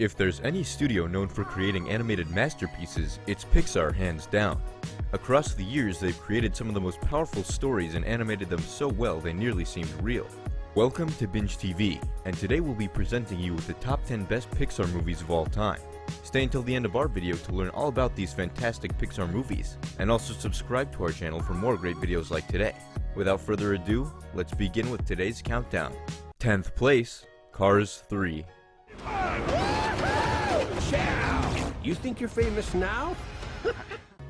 If there's any studio known for creating animated masterpieces, it's Pixar hands down. Across the years, they've created some of the most powerful stories and animated them so well they nearly seemed real. Welcome to Binge TV, and today we'll be presenting you with the top 10 best Pixar movies of all time. Stay until the end of our video to learn all about these fantastic Pixar movies, and also subscribe to our channel for more great videos like today. Without further ado, let's begin with today's countdown. 10th place, Cars 3. You think you're famous now?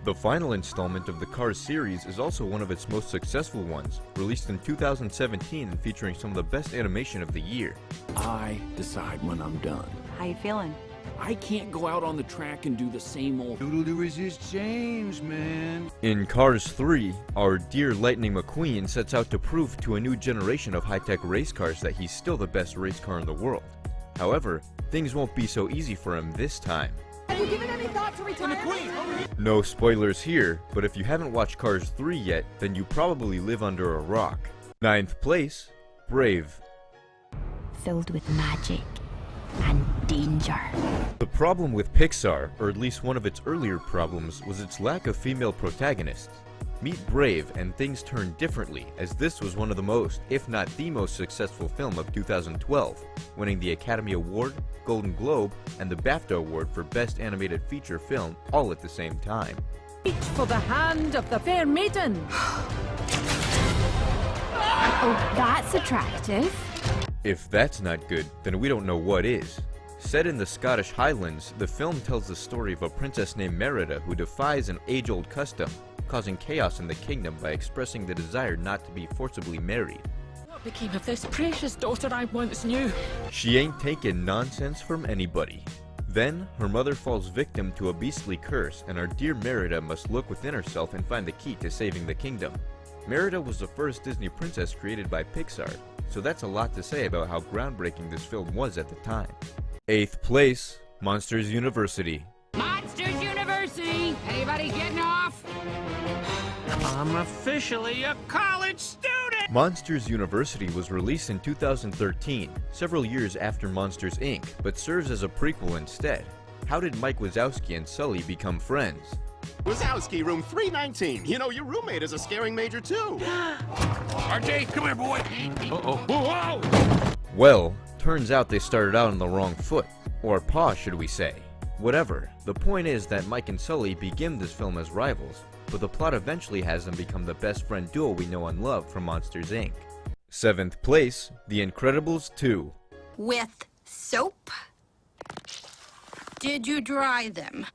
The final installment of the Cars series is also one of its most successful ones, released in 2017 and featuring some of the best animation of the year. I decide when I'm done. How you feeling? I can't go out on the track and do the same old Doodle to resist change, man. In Cars 3, our dear Lightning McQueen sets out to prove to a new generation of high-tech race cars that he's still the best race car in the world. However, things won't be so easy for him this time. Have you given any thought to retirement? No spoilers here, but if you haven't watched Cars 3 yet, then you probably live under a rock. 9th place, Brave. Filled with magic and danger. The problem with Pixar, or at least one of its earlier problems, was its lack of female protagonists. Meet Brave and things turned differently, as this was one of the most, if not the most successful film of 2012, winning the Academy Award, Golden Globe, and the BAFTA Award for Best Animated Feature Film all at the same time. Reach for the hand of the fair maiden. Oh, that's attractive. If that's not good, then we don't know what is. Set in the Scottish Highlands, the film tells the story of a princess named Merida who defies an age-old custom, causing chaos in the kingdom by expressing the desire not to be forcibly married. What became of this precious daughter I once knew? She ain't taking nonsense from anybody. Then, her mother falls victim to a beastly curse, and our dear Merida must look within herself and find the key to saving the kingdom. Merida was the first Disney princess created by Pixar, so that's a lot to say about how groundbreaking this film was at the time. 8th place, Monsters University. Monsters University! Anybody getting off? I'm officially a college student! Monsters University was released in 2013, several years after Monsters, Inc., but serves as a prequel instead. How did Mike Wazowski and Sully become friends? Wazowski, room 319. You know, your roommate is a scaring major, too. RJ, come here, boy! Uh-oh. Whoa! Well, turns out they started out on the wrong foot. Or paw, should we say. Whatever, the point is that Mike and Sully begin this film as rivals, but the plot eventually has them become the best friend duo we know and love from Monsters, Inc. 7th place, The Incredibles 2. With soap? Did you dry them?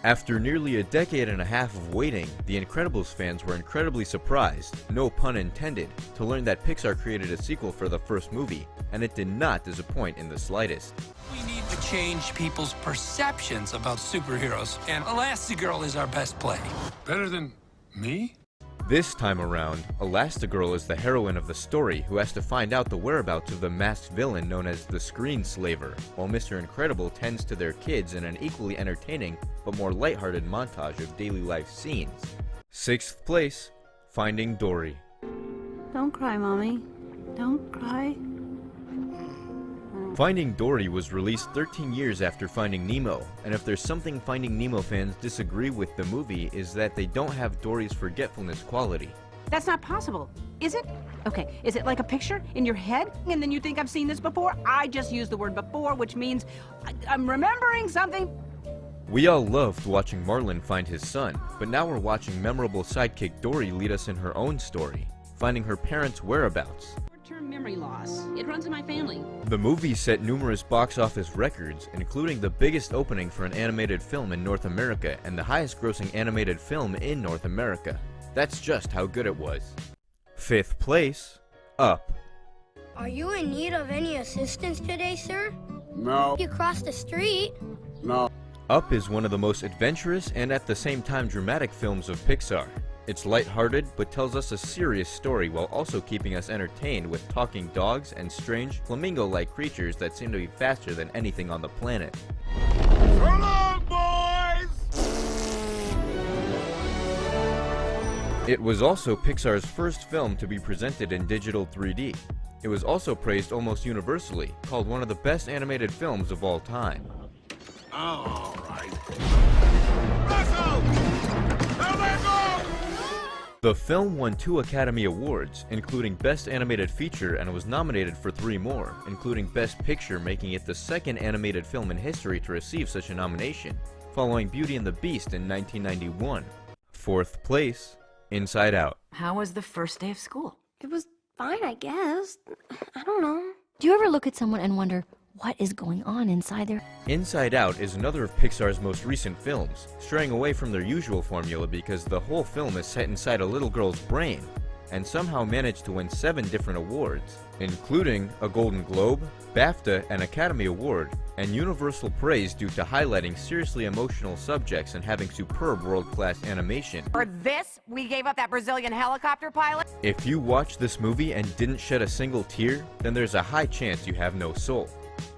After nearly a decade and a half of waiting, the Incredibles fans were incredibly surprised, no pun intended, to learn that Pixar created a sequel for the first movie, and it did not disappoint in the slightest. We need to change people's perceptions about superheroes, and Elastigirl is our best play. Better than me? This time around, Elastigirl is the heroine of the story who has to find out the whereabouts of the masked villain known as the Screenslaver, while Mr. Incredible tends to their kids in an equally entertaining but more lighthearted montage of daily life scenes. 6th place, Finding Dory. Don't cry, Mommy. Don't cry. Finding Dory was released 13 years after Finding Nemo, and if there's something Finding Nemo fans disagree with the movie is that they don't have Dory's forgetfulness quality. That's not possible, is it? Okay, is it like a picture in your head, and then you think I've seen this before? I just used the word before, which means I'm remembering something. We all loved watching Marlin find his son, but now we're watching memorable sidekick Dory lead us in her own story, finding her parents' whereabouts. Short-term memory loss. It runs in my family. The movie set numerous box office records, including the biggest opening for an animated film in North America and the highest grossing animated film in North America. That's just how good it was. 5th place, Up. Are you in need of any assistance today, sir? No, You crossed the street. no. Up is one of the most adventurous and at the same time dramatic films of Pixar. It's lighthearted but tells us a serious story while also keeping us entertained with talking dogs and strange, flamingo-like creatures that seem to be faster than anything on the planet. So long, boys! It was also Pixar's first film to be presented in digital 3D. It was also praised almost universally, called one of the best animated films of all time. All right. Russell! Now let go! The film won 2 Academy Awards, including Best Animated Feature, and was nominated for 3 more, including Best Picture, making it the second animated film in history to receive such a nomination, following Beauty and the Beast in 1991. 4th place, Inside Out. How was the first day of school? It was fine, I guess. I don't know. Do you ever look at someone and wonder what is going on inside their... Inside Out is another of Pixar's most recent films, straying away from their usual formula because the whole film is set inside a little girl's brain, and somehow managed to win 7 different awards, including a Golden Globe, BAFTA, and Academy Award, and universal praise due to highlighting seriously emotional subjects and having superb world-class animation. For this, we gave up that Brazilian helicopter pilot? If you watched this movie and didn't shed a single tear, then there's a high chance you have no soul.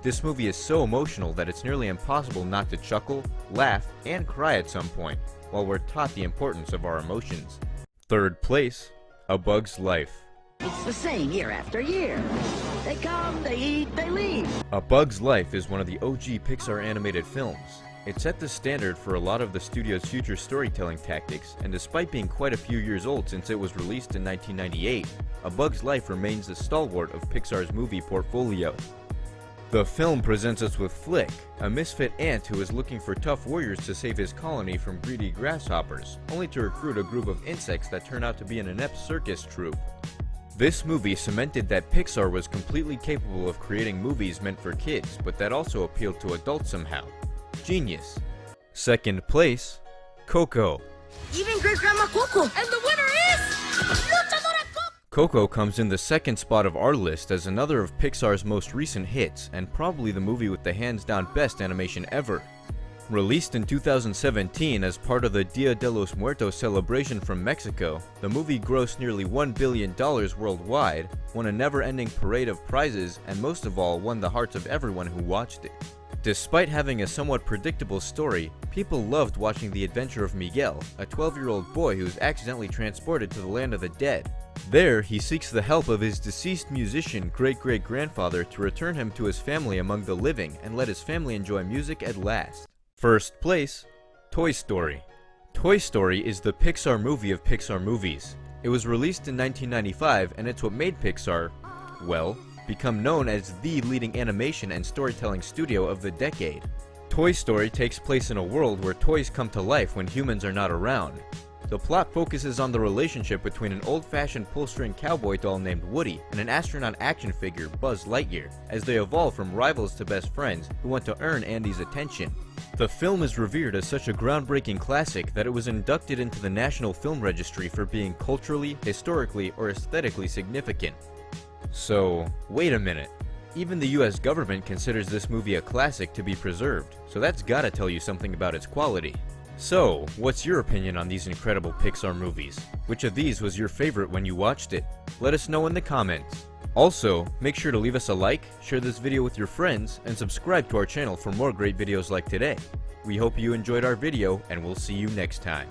This movie is so emotional that it's nearly impossible not to chuckle, laugh, and cry at some point, while we're taught the importance of our emotions. 3rd place, A Bug's Life. It's the same year after year. They come, they eat, they leave. A Bug's Life is one of the OG Pixar animated films. It set the standard for a lot of the studio's future storytelling tactics, and despite being quite a few years old since it was released in 1998, A Bug's Life remains the stalwart of Pixar's movie portfolio. The film presents us with Flick, a misfit ant who is looking for tough warriors to save his colony from greedy grasshoppers, only to recruit a group of insects that turn out to be an inept circus troupe. This movie cemented that Pixar was completely capable of creating movies meant for kids, but that also appealed to adults somehow. Genius. 2nd place, Coco. Even Great Grandma Coco. And the winner is... Coco comes in the 2nd spot of our list as another of Pixar's most recent hits, and probably the movie with the hands-down best animation ever. Released in 2017 as part of the Dia de los Muertos celebration from Mexico, the movie grossed nearly $1 billion worldwide, won a never-ending parade of prizes, and most of all won the hearts of everyone who watched it. Despite having a somewhat predictable story, people loved watching the adventure of Miguel, a 12-year-old boy who is accidentally transported to the land of the dead. There, he seeks the help of his deceased musician great-great-grandfather to return him to his family among the living and let his family enjoy music at last. 1st place, Toy Story. Toy Story is the Pixar movie of Pixar movies. It was released in 1995, and it's what made Pixar, well, become known as the leading animation and storytelling studio of the decade. Toy Story takes place in a world where toys come to life when humans are not around. The plot focuses on the relationship between an old-fashioned pull-string cowboy doll named Woody and an astronaut action figure, Buzz Lightyear, as they evolve from rivals to best friends who want to earn Andy's attention. The film is revered as such a groundbreaking classic that it was inducted into the National Film Registry for being culturally, historically, or aesthetically significant. So, wait a minute. Even the US government considers this movie a classic to be preserved, so that's gotta tell you something about its quality. So, what's your opinion on these incredible Pixar movies? Which of these was your favorite when you watched it? Let us know in the comments. Also, make sure to leave us a like, share this video with your friends, and subscribe to our channel for more great videos like today. We hope you enjoyed our video, and we'll see you next time.